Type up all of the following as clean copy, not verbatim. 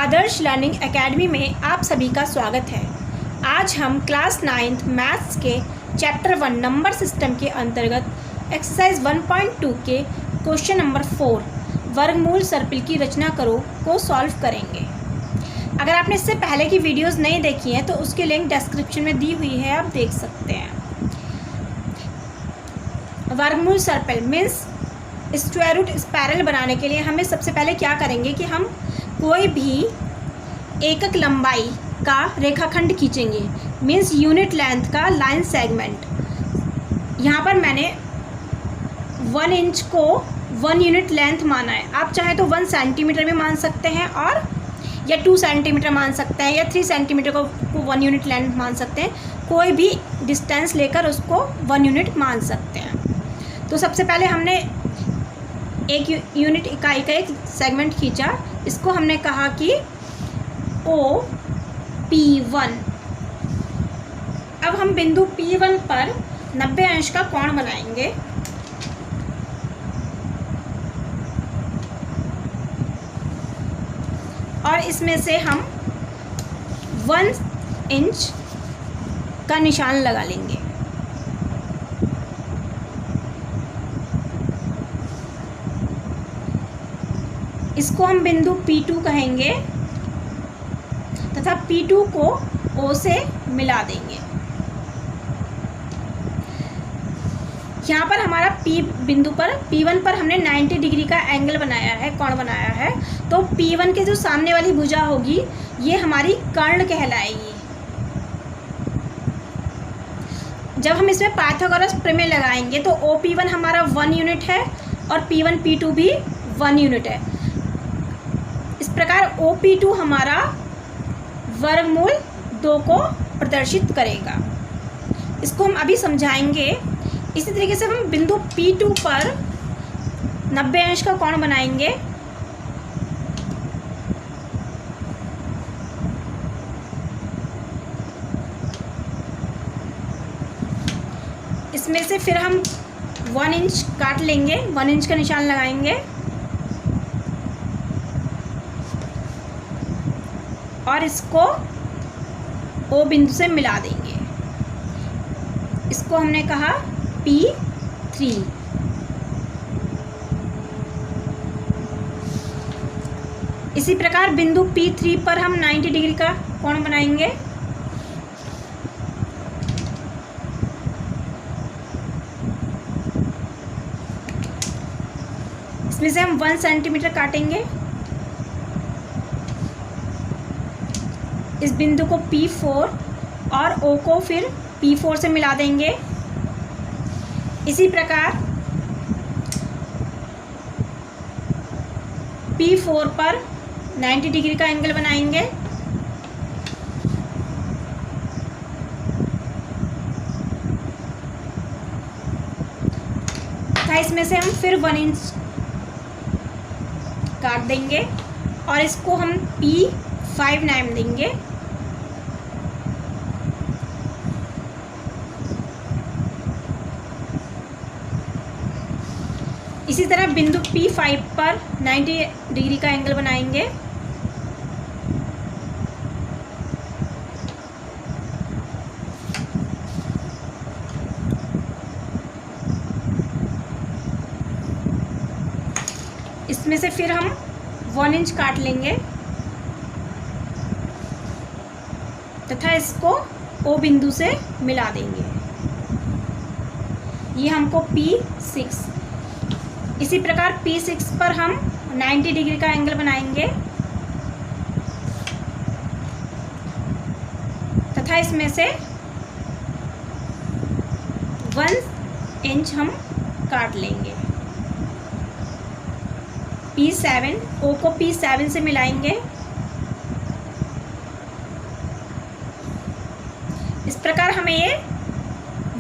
आदर्श learning academy में आप सभी का स्वागत है। आज हम क्लास 9th मैथ्स के चैप्टर 1 नंबर सिस्टम के अंतर्गत एक्सरसाइज 1.2 के क्वेश्चन नंबर 4 वर्गमूल सर्पिल की रचना करो को सॉल्व करेंगे। अगर आपने इससे पहले की वीडियोस नहीं देखी हैं तो उसकी लिंक डिस्क्रिप्शन में दी हुई है, आप देख सकते हैं। वर्गमूल सर्पिल मीन्स स्क्वायर रूट स्पाइरल बनाने के लिए हमें सबसे पहले क्या करेंगे कि हम कोई भी एकक लंबाई का रेखाखंड खींचेंगे, मीन्स यूनिट लेंथ का लाइन सेगमेंट। यहाँ पर मैंने 1 इंच को 1 यूनिट लेंथ माना है। आप चाहे तो 1 सेंटीमीटर भी मान सकते हैं और या 2 सेंटीमीटर मान सकते हैं या 3 सेंटीमीटर को 1 यूनिट लेंथ मान सकते हैं। कोई भी डिस्टेंस लेकर उसको 1 यूनिट मान सकते हैं। तो सबसे पहले हमने एक यूनिट इकाई का एक सेगमेंट खींचा, इसको हमने कहा कि OP1। अब हम बिंदु P1 पर 90 अंश का कोण बनाएंगे। और इसमें से हम 1 इंच का निशान लगा लेंगे। इसको हम बिंदु P2 कहेंगे तथा P2 को O से मिला देंगे। यहाँ पर हमारा बिंदु पर P1 पर हमने 90 डिग्री का एंगल बनाया है, कोण बनाया है। तो P1 के जो सामने वाली भुजा होगी ये हमारी कर्ण कहलाएगी। जब हम इसमें पाइथागोरस प्रमेय लगाएंगे तो OP1 हमारा 1 यूनिट है और P1 P2 भी 1 यूनिट है। इस प्रकार OP2 हमारा वर्गमूल 2 को प्रदर्शित करेगा। इसको हम अभी समझाएंगे। इसी तरीके से हम बिंदु P2 पर 90 अंश का कोण बनाएंगे। इसमें से फिर हम 1 इंच काट लेंगे, 1 इंच का निशान लगाएंगे और इसको O बिंदु से मिला देंगे। इसको हमने कहा P3। इसी प्रकार बिंदु P3 पर हम 90 डिग्री का कोण बनाएंगे। इसमें से हम 1 सेंटीमीटर काटेंगे। इस बिंदु को P4 और O को फिर P4 से मिला देंगे। इसी प्रकार P4 पर 90 डिग्री का एंगल बनाएंगे। तथा इसमें से हम फिर 1 इंच काट देंगे और इसको हम P5 नाम देंगे। इसी तरह बिंदु P5 पर 90 डिग्री का एंगल बनाएंगे। इसमें से फिर हम 1 इंच काट लेंगे तथा इसको O बिंदु से मिला देंगे। ये हमको P6। इसी प्रकार P6 पर हम 90 डिग्री का एंगल बनाएंगे तथा इसमें से 1 इंच हम काट लेंगे। P7 O को P7 से मिलाएंगे। इस प्रकार हमें ये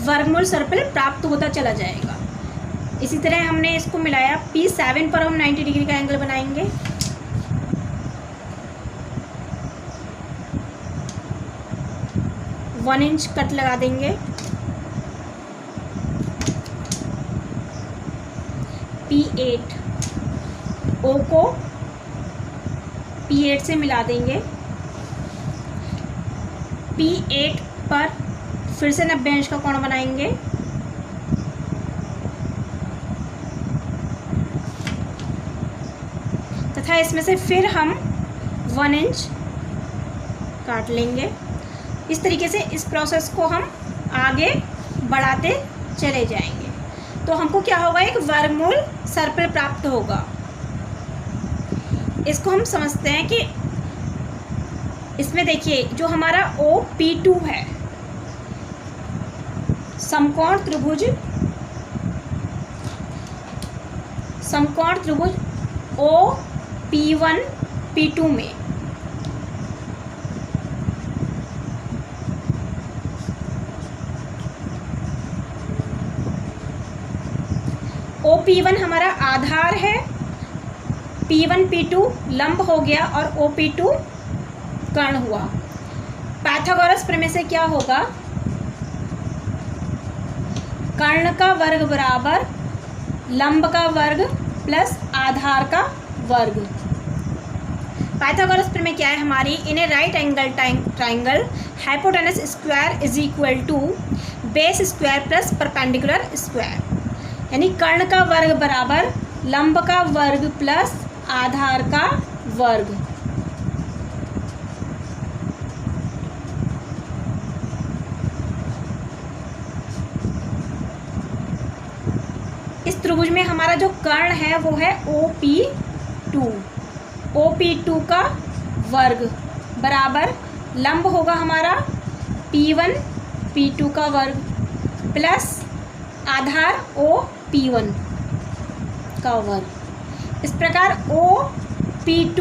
वर्गमूल सर्पिल प्राप्त होता चला जाएगा। इसी तरह हमने इसको मिलाया। P7 पर हम 90 डिग्री का एंगल बनाएंगे। वन इंच कट लगा देंगे। P8 O को P8 से मिला देंगे। P8 पर फिर से 90 अंश का कोण बनाएंगे। तथा इसमें से फिर हम 1 इंच काट लेंगे। इस तरीके से इस प्रोसेस को हम आगे बढ़ाते चले जाएंगे तो हमको क्या होगा, एक वर्गमूल सर्पिल प्राप्त होगा। इसको हम समझते हैं कि इसमें देखिए जो हमारा OP2 है, समकोण त्रिभुज OP1 P2 में OP1 हमारा आधार है, P1 P2 लंब हो गया और OP2 कर्ण हुआ। पाइथागोरस प्रमेय से क्या होगा, कर्ण का वर्ग बराबर लंब का वर्ग प्लस आधार का वर्ग। पाइथागोरस प्रमेय क्या है हमारी, in a right angle triangle hypotenuse square is equal to base square plus perpendicular square, यानी कर्ण का वर्ग बराबर लंब का वर्ग प्लस आधार का वर्ग। इस त्रिभुज में हमारा जो कर्ण है वो है OP2। OP2 का वर्ग बराबर लंब होगा हमारा P1 P2 का वर्ग प्लस आधार OP1 का वर्ग। इस प्रकार OP2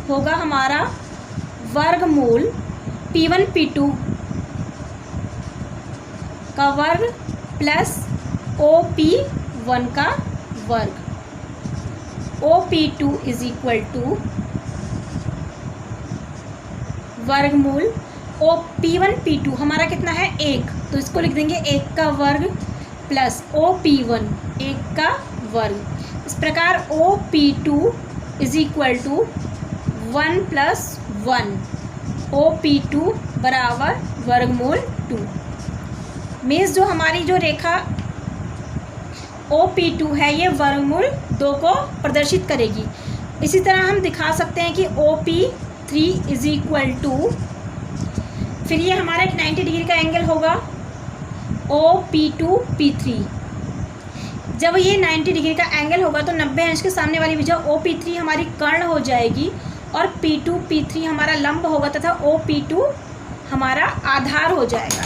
होगा हमारा वर्गमूल P1 P2 का वर्ग प्लस OP1 का वर्ग। OP2 इज इक्वल टू वर्गमूल P1 P2 हमारा कितना है 1, तो इसको लिख देंगे 1 का वर्ग प्लस OP1 1 का वर्ग। इस प्रकार OP2 is equal to 1 plus 1, OP2 बराबर वर्गमूल 2। मीन्स जो हमारी जो रेखा OP2 है ये वर्गमूल 2 को प्रदर्शित करेगी। इसी तरह हम दिखा सकते हैं कि OP3 इज इक्वल टू, फिर ये हमारा एक 90 डिग्री का एंगल होगा OP2 P3। जब ये 90 डिग्री का एंगल होगा तो 90 अंश के सामने वाली भुजा OP3 हमारी कर्ण हो जाएगी और P2 P3 हमारा लंब होगा तथा OP2 हमारा आधार हो जाएगा।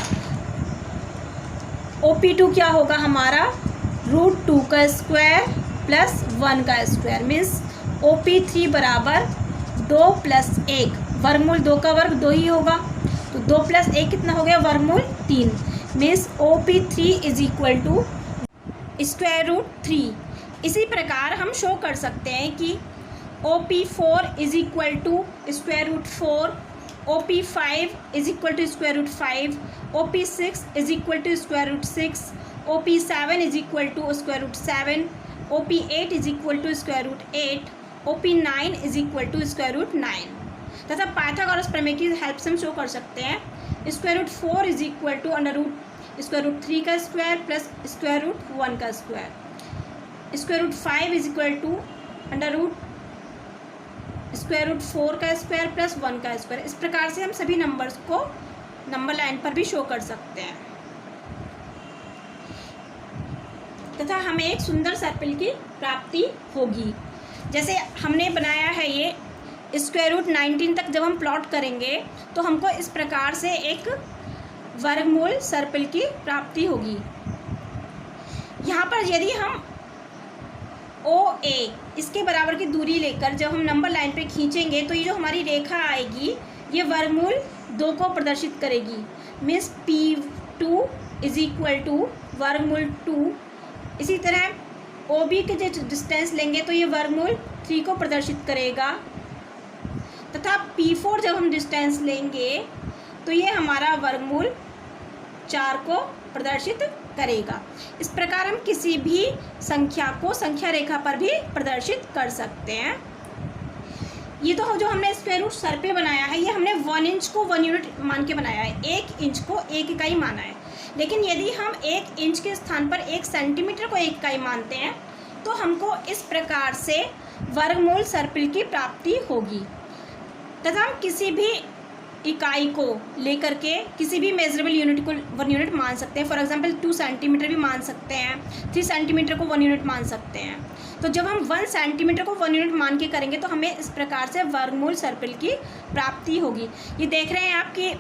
OP2 क्या होगा हमारा √2 का स्क्वायर प्लस 1 का स्क्वायर, मीन्स OP3 बराबर 2 प्लस 1, वर्गमूल 2 का वर्ग 2 ही होगा, तो 2 प्लस 1 कितना हो गया वर्गमूल 3, means OP3 is equal to √3। इसी प्रकार हम शो कर सकते हैं कि OP4 is equal to √4, OP5 is equal to √5, OP6 is equal to √6, OP7 is equal to √7, OP8 is equal to √8, OP9 is equal to √9। तथा पाइथागोरस प्रमेय की हेल्प से हम शो कर सकते हैं √4 इज इक्वल टू √3 का स्क्वायर प्लस √1 का स्क्वायर, √5 इज इक्वल टू √4 का स्क्वायर प्लस 1 का स्क्वायर। इस प्रकार से हम सभी नंबर्स को नंबर लाइन पर भी शो कर सकते हैं तथा हमें एक सुंदर सर्पिल की प्राप्ति होगी। जैसे हमने बनाया है ये √19 तक जब हम प्लॉट करेंगे तो हमको इस प्रकार से एक वर्गमूल सर्पिल की प्राप्ति होगी। यहाँ पर यदि हम OA इसके बराबर की दूरी लेकर जब हम नंबर लाइन पे खींचेंगे तो ये जो हमारी रेखा आएगी ये वर्गमूल 2 को प्रदर्शित करेगी, means P2 is equal to वर्गमूल 2। इसी तरह OB के जो डिस्टेंस लेंगे तो ये वर्गमूल 3 को प्रदर्शित करेगा तथा P4 जब हम डिस्टेंस लेंगे तो ये हमारा वर्गमूल 4 को प्रदर्शित करेगा। इस प्रकार हम किसी भी संख्या को संख्या रेखा पर भी प्रदर्शित कर सकते हैं। ये तो जो हमने स्क्वायर रूट सर्कल बनाया है, ये हमने 1 इंच को 1 यूनिट मान के बनाया है, 1 इंच को 1 इकाई माना है। लेकिन यदि हम 1 इंच के स्थान पर 1 सेंटीमीटर को 1 इकाई मानते हैं तो हमको इस प्रकार से वर्गमूल सर्कल की प्राप्ति होगी। तथा हम किसी भी इकाई को लेकर के किसी भी मेजरेबल यूनिट को 1 यूनिट मान सकते हैं। फॉर एग्जांपल 2 सेंटीमीटर भी मान सकते हैं, 3 सेंटीमीटर को 1 यूनिट मान सकते हैं। तो जब हम 1 सेंटीमीटर को 1 यूनिट मान के करेंगे तो हमें इस प्रकार से वर्गमूल सर्कल की प्राप्ति होगी। ये देख रहे हैं आप कि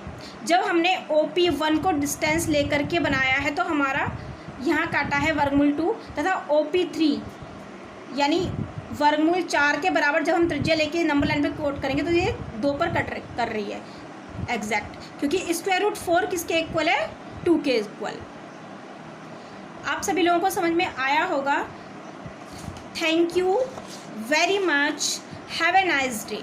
जब हमने OP1 को डिस्टेंस लेकर के बनाया है तो हमारा यहाँ काटा है वर्गमूल 2, तथा OP3 यानी वर्गमूल 4 के बराबर जब हम त्रिज्या लेके नंबर लाइन पे कोट करेंगे तो ये 2 पर कर रही है एग्जैक्ट, क्योंकि स्क्वायर रूट 4 किसके इक्वल है, 2 के इक्वल। आप सभी लोगों को समझ में आया होगा। Thank you very much, have a nice day.